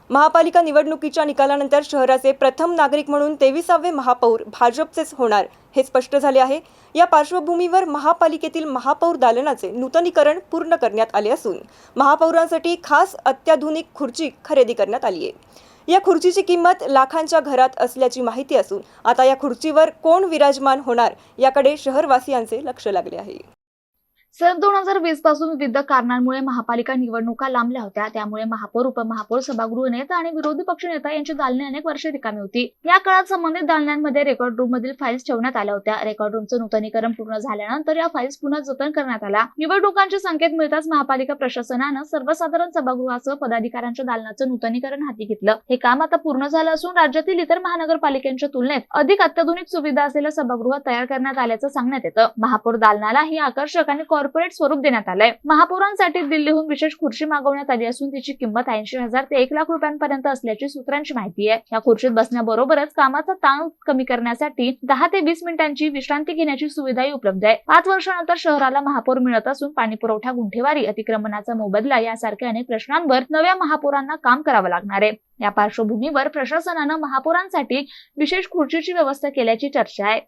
महापालिका निवडणुकीच्या निकालानंतर शहराचे प्रथम नागरिक म्हणून 23वे महापौर भाजपचेच होणार हे स्पष्ट झाले आहे। या पार्श्वभूमीवर महापालिकेतील महापौर दालनाचे नूतनीकरण पूर्ण करण्यात आले असून महापौरांसाठी खास अत्याधुनिक खुर्ची खरेदी करण्यात आली आहे। या खुर्चीची किंमत लाखांच्या घरात असल्याची माहिती असून आता या खुर्चीवर कोण विराजमान होणार याकडे शहरवासियांचे लक्ष लागले आहे। सन 2020 पासून विविध कारणांमुळे महापालिका निवडणुका लांबल्या होत्या। त्यामुळे महापौर, उपमहापौर, सभागृह नेता आणि विरोधी पक्ष नेता यांची दालने अनेक वर्षे रिकामी होती। या काळात संबंधित दालनांमध्ये रेकॉर्ड रूम मधील फाईल्स ठेवण्यात आल्या होत्या। रेकॉर्ड रूमचं नूतनीकरण पूर्ण झाल्यानंतर या फाईल्स पुन्हा जतन करण्यात आल्या। निवडणुकांचे संकेत मिळताच महापालिका प्रशासनानं सर्वसाधारण सभागृहासह पदाधिकाऱ्यांच्या दालनाचं नूतनीकरण हाती घेतलं। हे काम आता पूर्ण झालं असून राज्यातील इतर महानगरपालिकांच्या तुलनेत अधिक अत्याधुनिक सुविधा असलेलं सभागृह तयार करण्यात आल्याचं सांगण्यात येतं। महापौर दालनाला ही आकर्षक आणि कॉर्पोरेट स्वरूप देण्यात आलंय। महापौरांसाठी दिल्लीहून विशेष खुर्ची मागवण्यात आली असून तिची किंमत 80,000 ते 1 लाख रुपयांपर्यंत असल्याची सूत्रांची माहिती आहे। या खुर्चीत बसण्याबरोबरच कामाचा ताण कमी करण्यासाठी 10 ते 20 मिनिटांची विश्रांती घेण्याची सुविधाही उपलब्ध आहे। 5 वर्षानंतर शहराला महापौर मिळत असून पाणी पुरवठा, गुंठेवारी, अतिक्रमणाचा मोबदला यासारख्या अनेक प्रश्नांवर नव्या महापौरांना काम करावं लागणार आहे। या पार्श्वभूमीवर प्रशासनानं महापौरांसाठी विशेष खुर्चीची व्यवस्था केल्याची चर्चा आहे।